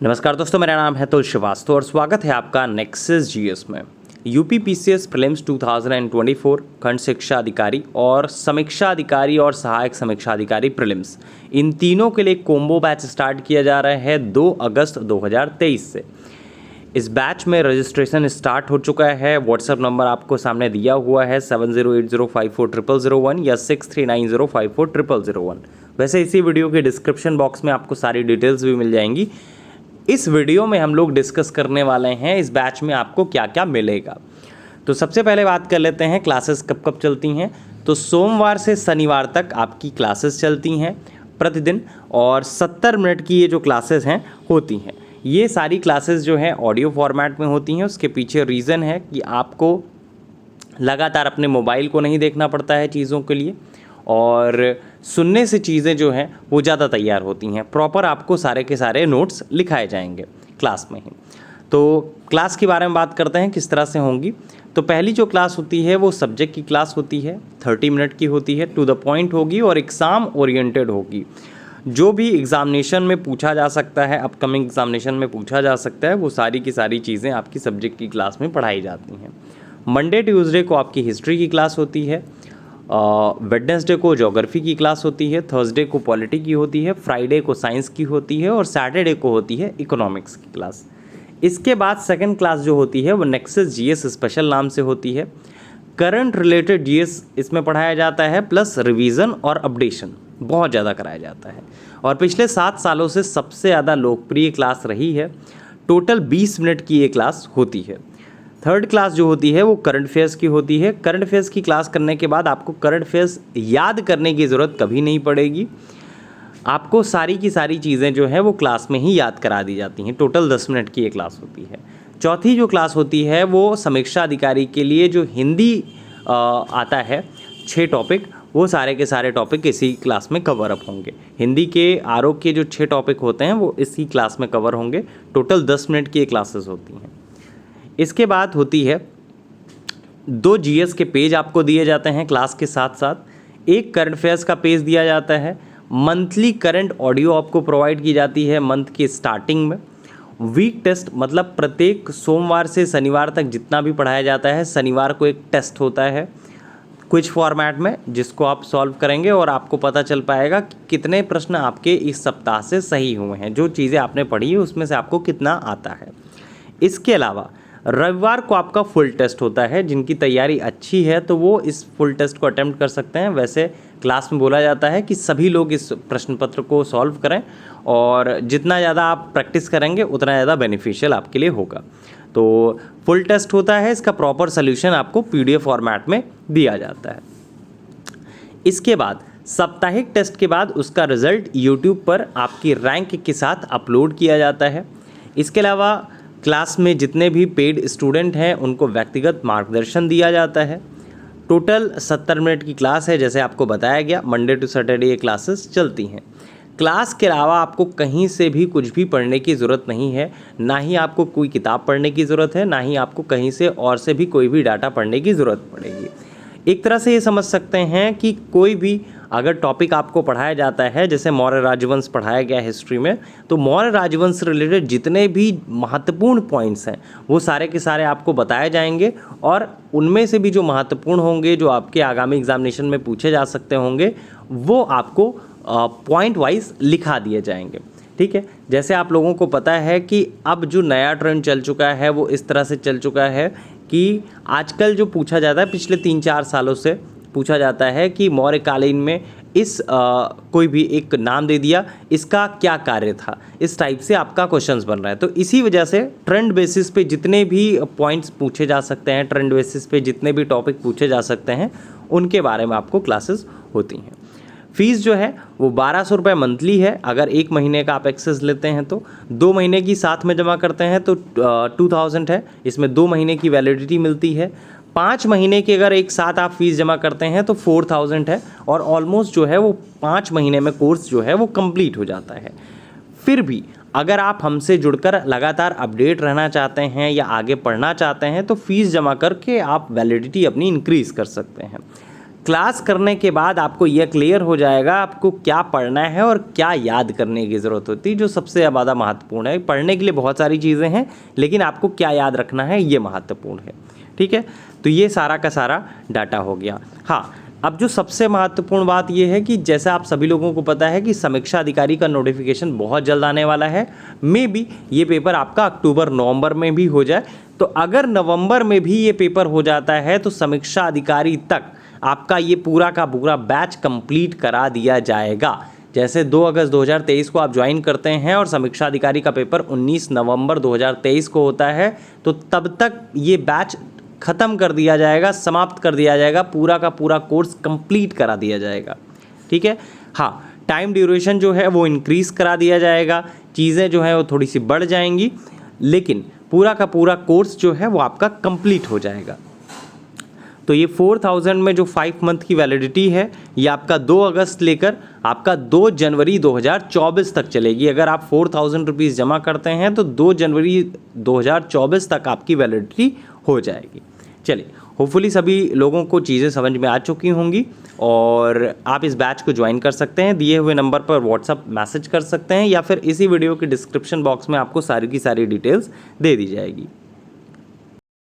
नमस्कार दोस्तों, मेरा नाम है तुल श्रीवास्तव और स्वागत है आपका नेक्सस जीएस में। यूपी पीसीएस प्रीलिम्स 2024 खंड शिक्षा अधिकारी और समीक्षा अधिकारी और सहायक समीक्षा अधिकारी प्रीलिम्स, इन तीनों के लिए कोम्बो बैच स्टार्ट किया जा रहा है 2 अगस्त 2023 से। इस बैच में रजिस्ट्रेशन स्टार्ट हो चुका है। व्हाट्सएप नंबर आपको सामने दिया हुआ है 7080540001 या 6390540001। वैसे इसी वीडियो के डिस्क्रिप्शन बॉक्स में आपको सारी डिटेल्स भी मिल जाएंगी। इस वीडियो में हम लोग डिस्कस करने वाले हैं इस बैच में आपको क्या क्या मिलेगा। तो सबसे पहले बात कर लेते हैं क्लासेस कब कब चलती हैं। तो सोमवार से शनिवार तक आपकी क्लासेस चलती हैं प्रतिदिन, और 70 मिनट की ये जो क्लासेस हैं होती हैं। ये सारी क्लासेस जो हैं ऑडियो फॉर्मेट में होती हैं। उसके पीछे रीज़न है कि आपको लगातार अपने मोबाइल को नहीं देखना पड़ता है चीज़ों के लिए, और सुनने से चीज़ें जो हैं वो ज़्यादा तैयार होती हैं। प्रॉपर आपको सारे के सारे नोट्स लिखाए जाएंगे क्लास में ही। तो क्लास के बारे में बात करते हैं किस तरह से होंगी। तो पहली जो क्लास होती है वो सब्जेक्ट की क्लास होती है, 30 मिनट की होती है, टू द पॉइंट होगी और एग्ज़ाम ओरिएंटेड होगी। जो भी एग्ज़ामिनेशन में पूछा जा सकता है, अपकमिंग एग्ज़ामिनेशन में पूछा जा सकता है, वो सारी की सारी चीज़ें आपकी सब्जेक्ट की क्लास में पढ़ाई जाती हैं। मंडे ट्यूसडे को आपकी हिस्ट्री की क्लास होती है, वेडनेसडे को ज्योग्राफी की क्लास होती है, थर्सडे को पॉलिटी की होती है, फ्राइडे को साइंस की होती है और सैटरडे को होती है इकोनॉमिक्स की क्लास। इसके बाद सेकंड क्लास जो होती है वो नेक्सस जीएस स्पेशल नाम से होती है। करंट रिलेटेड जीएस इसमें पढ़ाया जाता है, प्लस रिवीजन और अपडेशन बहुत ज़्यादा कराया जाता है, और पिछले 7 सालों से सबसे ज़्यादा लोकप्रिय क्लास रही है। टोटल 20 मिनट की ये क्लास होती है। थर्ड क्लास जो होती है वो करंट अफेयर्स की होती है। करंट अफेयर्स की क्लास करने के बाद आपको करंट अफेयर्स याद करने की ज़रूरत कभी नहीं पड़ेगी। आपको सारी की सारी चीज़ें जो है वो क्लास में ही याद करा दी जाती हैं। टोटल 10 मिनट की ये क्लास होती है। चौथी जो क्लास होती है वो समीक्षा अधिकारी के लिए जो हिंदी आता है 6 टॉपिक, वो सारे के सारे टॉपिक इसी क्लास में कवर अप होंगे। हिंदी के आरोप के जो 6 टॉपिक होते हैं वो इसी क्लास में कवर होंगे। टोटल 10 मिनट की ये क्लासेस होती हैं। इसके बाद होती है 2 जीएस के पेज आपको दिए जाते हैं क्लास के साथ साथ, एक करंट अफेयर्स का पेज दिया जाता है। मंथली करंट ऑडियो आपको प्रोवाइड की जाती है मंथ की स्टार्टिंग में। वीक टेस्ट मतलब प्रत्येक सोमवार से शनिवार तक जितना भी पढ़ाया जाता है, शनिवार को एक टेस्ट होता है क्विज फॉर्मेट में, जिसको आप सॉल्व करेंगे और आपको पता चल पाएगा कि कितने प्रश्न आपके इस सप्ताह से सही हुए हैं। जो चीज़ें आपने पढ़ी है उसमें से आपको कितना आता है। इसके अलावा रविवार को आपका फुल टेस्ट होता है। जिनकी तैयारी अच्छी है तो वो इस फुल टेस्ट को अटेम्प्ट कर सकते हैं। वैसे क्लास में बोला जाता है कि सभी लोग इस प्रश्न पत्र को सॉल्व करें, और जितना ज़्यादा आप प्रैक्टिस करेंगे उतना ज़्यादा बेनिफिशियल आपके लिए होगा। तो फुल टेस्ट होता है, इसका प्रॉपर सोल्यूशन आपको पीडीएफ फॉर्मेट में दिया जाता है। इसके बाद साप्ताहिक टेस्ट के बाद उसका रिजल्ट यूट्यूब पर आपकी रैंक के साथ अपलोड किया जाता है। इसके अलावा क्लास में जितने भी पेड स्टूडेंट हैं उनको व्यक्तिगत मार्गदर्शन दिया जाता है। टोटल 70 मिनट की क्लास है, जैसे आपको बताया गया। मंडे टू सैटरडे ये क्लासेस चलती हैं। क्लास के अलावा आपको कहीं से भी कुछ भी पढ़ने की ज़रूरत नहीं है, ना ही आपको कोई किताब पढ़ने की ज़रूरत है, ना ही आपको कहीं से और से भी कोई भी डाटा पढ़ने की ज़रूरत पड़ेगी। एक तरह से ये समझ सकते हैं कि कोई भी अगर टॉपिक आपको पढ़ाया जाता है, जैसे मौर्य राजवंश पढ़ाया गया हिस्ट्री में, तो मौर्य राजवंश से रिलेटेड जितने भी महत्वपूर्ण पॉइंट्स हैं वो सारे के सारे आपको बताए जाएंगे, और उनमें से भी जो महत्वपूर्ण होंगे, जो आपके आगामी एग्जामिनेशन में पूछे जा सकते होंगे, वो आपको पॉइंट वाइज लिखा दिए जाएंगे। ठीक है, जैसे आप लोगों को पता है कि अब जो नया ट्रेंड चल चुका है वो इस तरह से चल चुका है कि आजकल जो पूछा जाता है, पिछले 3-4 सालों से पूछा जाता है कि मौर्यकालीन में कोई भी एक नाम दे दिया, इसका क्या कार्य था, इस टाइप से आपका क्वेश्चंस बन रहा है। तो इसी वजह से ट्रेंड बेसिस पे जितने भी पॉइंट्स पूछे जा सकते हैं, ट्रेंड बेसिस पे जितने भी टॉपिक पूछे जा सकते हैं, उनके बारे में आपको क्लासेस होती हैं। फ़ीस जो है वो 1200 रुपये मंथली है। अगर 1 महीने का आप एक्सेस लेते हैं तो 2 महीने की साथ में जमा करते हैं तो 2000 है। इसमें 2 महीने की वैलिडिटी मिलती है। 5 महीने की अगर एक साथ आप फीस जमा करते हैं तो 4000 है, और ऑलमोस्ट जो है वो 5 महीने में कोर्स जो है वो कंप्लीट हो जाता है। फिर भी अगर आप हमसे जुड़कर लगातार अपडेट रहना चाहते हैं या आगे पढ़ना चाहते हैं तो फ़ीस जमा करके आप वैलिडिटी अपनी इंक्रीज़ कर सकते हैं। क्लास करने के बाद आपको यह क्लियर हो जाएगा आपको क्या पढ़ना है और क्या याद करने की ज़रूरत होती है, जो सबसे ज़्यादा महत्वपूर्ण है। पढ़ने के लिए बहुत सारी चीज़ें हैं, लेकिन आपको क्या याद रखना है ये महत्वपूर्ण है। ठीक है, तो ये सारा का सारा डाटा हो गया। हाँ, अब जो सबसे महत्वपूर्ण बात ये है कि जैसा आप सभी लोगों को पता है कि समीक्षा अधिकारी का नोटिफिकेशन बहुत जल्द आने वाला है। मे बी ये पेपर आपका अक्टूबर नवंबर में भी हो जाए। तो अगर नवंबर में भी ये पेपर हो जाता है तो समीक्षा अधिकारी तक आपका ये पूरा का पूरा बैच कंप्लीट करा दिया जाएगा। जैसे 2 अगस्त 2023 को आप ज्वाइन करते हैं और समीक्षा अधिकारी का पेपर 19 नवंबर 2023 को होता है, तो तब तक ये बैच ख़त्म कर दिया जाएगा, समाप्त कर दिया जाएगा, पूरा का पूरा कोर्स कंप्लीट करा दिया जाएगा। ठीक है, हाँ, टाइम ड्यूरेशन जो है वो इंक्रीज़ करा दिया जाएगा, चीज़ें जो है वो थोड़ी सी बढ़ जाएंगी, लेकिन पूरा का पूरा कोर्स जो है वो आपका कंप्लीट हो जाएगा। तो ये 4000 में जो 5 मंथ की वैलिडिटी है ये आपका 2 अगस्त लेकर आपका 2 जनवरी 2024 तक चलेगी। अगर आप 4000 रुपीज़ जमा करते हैं तो 2 जनवरी 2024 तक आपकी वैलिडिटी हो जाएगी। चलिए, होपफुली सभी लोगों को चीज़ें समझ में आ चुकी होंगी और आप इस बैच को ज्वाइन कर सकते हैं। दिए हुए नंबर पर व्हाट्सअप मैसेज कर सकते हैं या फिर इसी वीडियो के डिस्क्रिप्शन बॉक्स में आपको सारी की सारी डिटेल्स दे दी जाएगी।